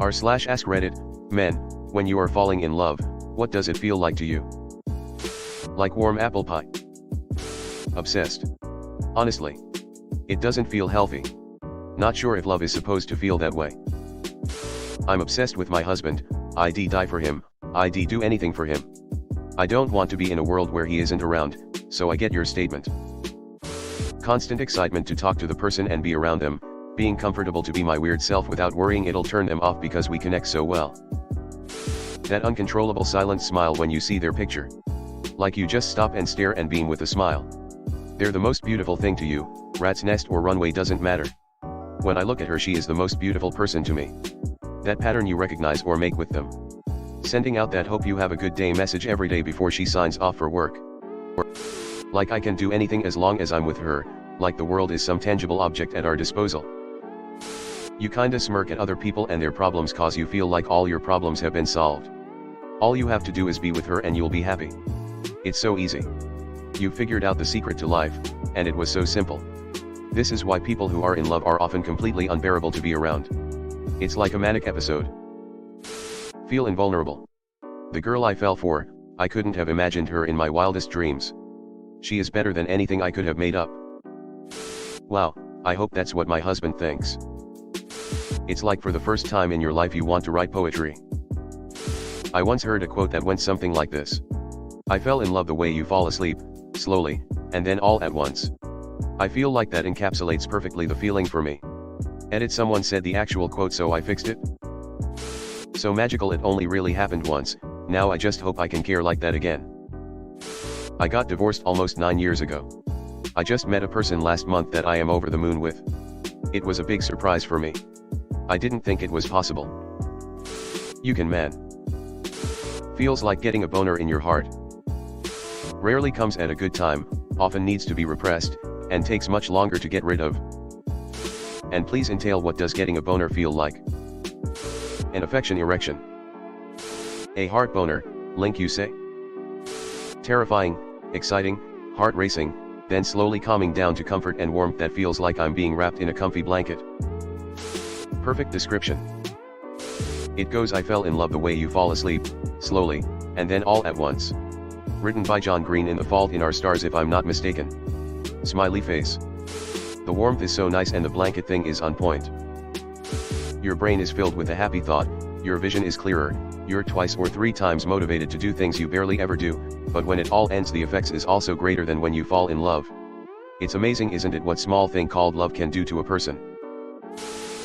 r/AskReddit, men, when you are falling in love, what does it feel like to you? Like warm apple pie? Obsessed? Honestly, it doesn't feel healthy. Not sure if love is supposed to feel that way. I'm obsessed with my husband, I'd die for him, I'd do anything for him. I don't want to be in a world where he isn't around, so I get your statement. Constant excitement to talk to the person and be around them, being comfortable to be my weird self without worrying it'll turn them off because we connect so well. That uncontrollable silent smile when you see their picture. Like you just stop and stare and beam with a smile. They're the most beautiful thing to you, rat's nest or runway doesn't matter. When I look at her, she is the most beautiful person to me. That pattern you recognize or make with them. Sending out that hope you have a good day message every day before she signs off for work. Like I can do anything as long as I'm with her, like the world is some tangible object at our disposal. You kinda smirk at other people and their problems cause you feel like all your problems have been solved. All you have to do is be with her and you'll be happy. It's so easy. You figured out the secret to life, and it was so simple. This is why people who are in love are often completely unbearable to be around. It's like a manic episode. Feel invulnerable. The girl I fell for, I couldn't have imagined her in my wildest dreams. She is better than anything I could have made up. Wow, I hope that's what my husband thinks. It's like for the first time in your life you want to write poetry. I once heard a quote that went something like this. I fell in love the way you fall asleep, slowly, and then all at once. I feel like that encapsulates perfectly the feeling for me. Edit, someone said the actual quote so I fixed it. So magical, it only really happened once, now I just hope I can care like that again. I got divorced almost 9 years ago. I just met a person last month that I am over the moon with. It was a big surprise for me. I didn't think it was possible. You can, man. Feels like getting a boner in your heart. Rarely comes at a good time, often needs to be repressed, and takes much longer to get rid of. And please entail, what does getting a boner feel like? An affection erection. A heart boner, link you say? Terrifying, exciting, heart racing, then slowly calming down to comfort and warmth that feels like I'm being wrapped in a comfy blanket. Perfect description. It goes, I fell in love the way you fall asleep, slowly, and then all at once. Written by John Green in The Fault in Our Stars if I'm not mistaken. Smiley face. The warmth is so nice and the blanket thing is on point. Your brain is filled with a happy thought, your vision is clearer, you're twice or 3 times motivated to do things you barely ever do, but when it all ends the effects is also greater than when you fall in love. It's amazing, isn't it, what small thing called love can do to a person?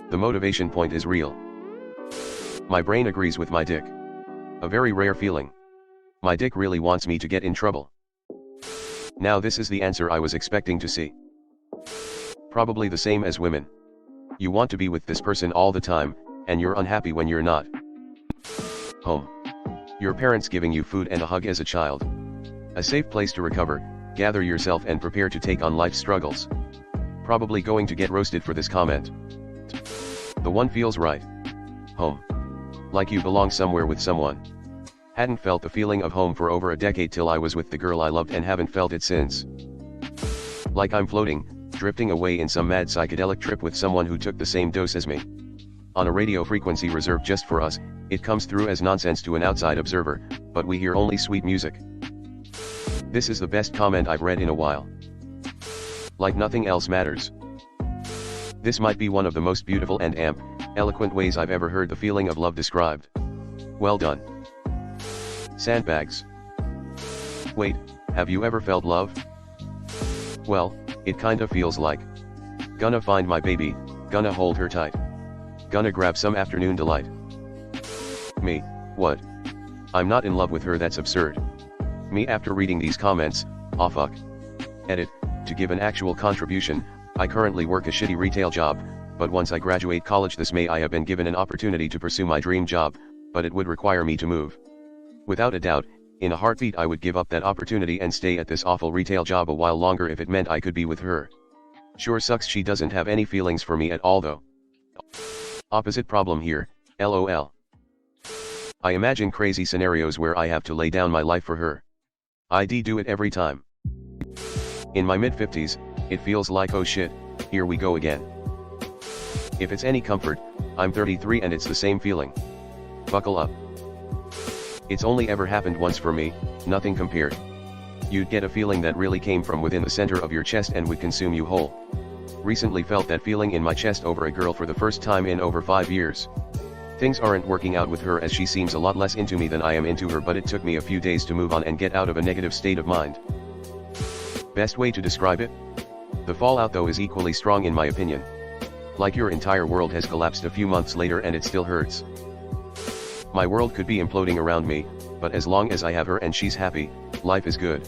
The motivation point is real. My brain agrees with my dick. A very rare feeling. My dick really wants me to get in trouble. Now this is the answer I was expecting to see. Probably the same as women. You want to be with this person all the time, and you're unhappy when you're not. Home. Your parents giving you food and a hug as a child. A safe place to recover, gather yourself and prepare to take on life's struggles. Probably going to get roasted for this comment. The one feels right. Home. Like you belong somewhere with someone. Hadn't felt the feeling of home for over a decade till I was with the girl I loved and haven't felt it since. Like I'm floating, drifting away in some mad psychedelic trip with someone who took the same dose as me. On a radio frequency reserved just for us, it comes through as nonsense to an outside observer, but we hear only sweet music. This is the best comment I've read in a while. Like nothing else matters. This might be one of the most beautiful and eloquent ways I've ever heard the feeling of love described. Well done. Sandbags. Wait, have you ever felt love? Well, it kinda feels like. Gonna find my baby, gonna hold her tight. Gonna grab some afternoon delight. Me, what? I'm not in love with her, that's absurd. Me after reading these comments, aw fuck. Edit, to give an actual contribution, I currently work a shitty retail job, but once I graduate college this May I have been given an opportunity to pursue my dream job, but it would require me to move. Without a doubt, in a heartbeat I would give up that opportunity and stay at this awful retail job a while longer if it meant I could be with her. Sure sucks she doesn't have any feelings for me at all though. Opposite problem here, lol. I imagine crazy scenarios where I have to lay down my life for her. I'd do it every time. In my mid-50s, it feels like oh shit, here we go again. If it's any comfort, I'm 33 and it's the same feeling. Buckle up. It's only ever happened once for me, nothing compared. You'd get a feeling that really came from within the center of your chest and would consume you whole. Recently felt that feeling in my chest over a girl for the first time in over 5 years. Things aren't working out with her as she seems a lot less into me than I am into her, but it took me a few days to move on and get out of a negative state of mind. Best way to describe it? The fallout though is equally strong in my opinion. Like your entire world has collapsed a few months later and it still hurts. My world could be imploding around me, but as long as I have her and she's happy, life is good.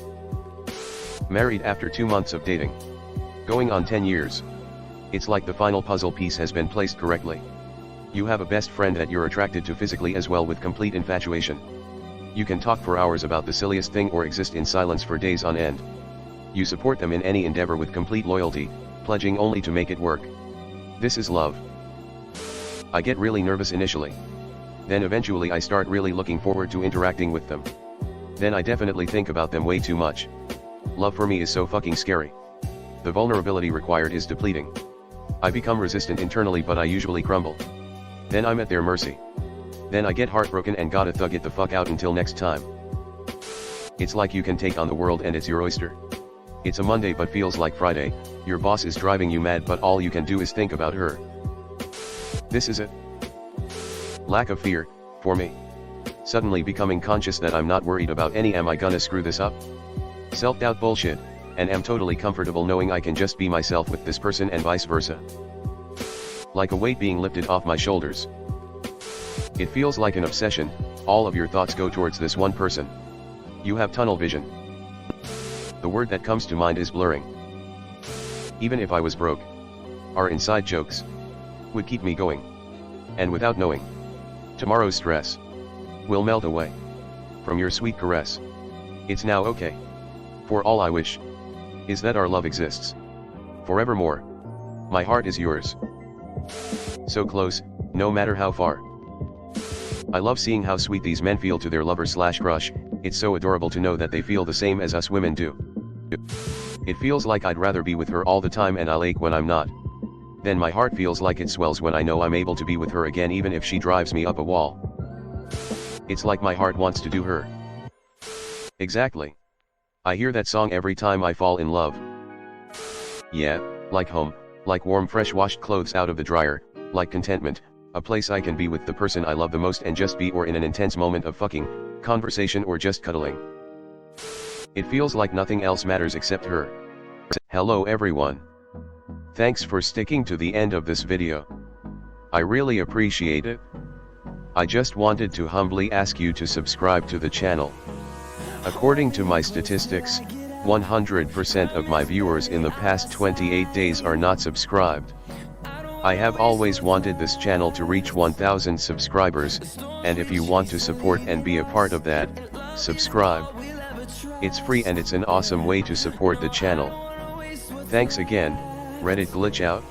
Married after 2 months of dating. Going on 10 years. It's like the final puzzle piece has been placed correctly. You have a best friend that you're attracted to physically as well with complete infatuation. You can talk for hours about the silliest thing or exist in silence for days on end. You support them in any endeavor with complete loyalty, pledging only to make it work. This is love. I get really nervous initially. Then eventually I start really looking forward to interacting with them. Then I definitely think about them way too much. Love for me is so fucking scary. The vulnerability required is depleting. I become resistant internally but I usually crumble. Then I'm at their mercy. Then I get heartbroken and gotta thug it the fuck out until next time. It's like you can take on the world and it's your oyster. It's a Monday but feels like Friday, your boss is driving you mad but all you can do is think about her. This is it. Lack of fear, for me. Suddenly becoming conscious that I'm not worried about any am I gonna screw this up? Self-doubt bullshit, and am totally comfortable knowing I can just be myself with this person and vice versa. Like a weight being lifted off my shoulders. It feels like an obsession, all of your thoughts go towards this one person. You have tunnel vision. The word that comes to mind is blurring. Even if I was broke, our inside jokes would keep me going. And without knowing, tomorrow's stress will melt away from your sweet caress. It's now okay. For all I wish is that our love exists forevermore. My heart is yours. So close, no matter how far. I love seeing how sweet these men feel to their lover/crush, it's so adorable to know that they feel the same as us women do. It feels like I'd rather be with her all the time and I'll ache when I'm not. Then my heart feels like it swells when I know I'm able to be with her again even if she drives me up a wall. It's like my heart wants to do her. Exactly. I hear that song every time I fall in love. Yeah, like home, like warm fresh washed clothes out of the dryer, like contentment, a place I can be with the person I love the most and just be or in an intense moment of fucking, conversation or just cuddling. It feels like nothing else matters except her. Hello everyone. Thanks for sticking to the end of this video. I really appreciate it. I just wanted to humbly ask you to subscribe to the channel. According to my statistics, 100% of my viewers in the past 28 days are not subscribed. I have always wanted this channel to reach 1000 subscribers, and if you want to support and be a part of that, subscribe. It's free and it's an awesome way to support the channel. Thanks again, Reddit glitch out.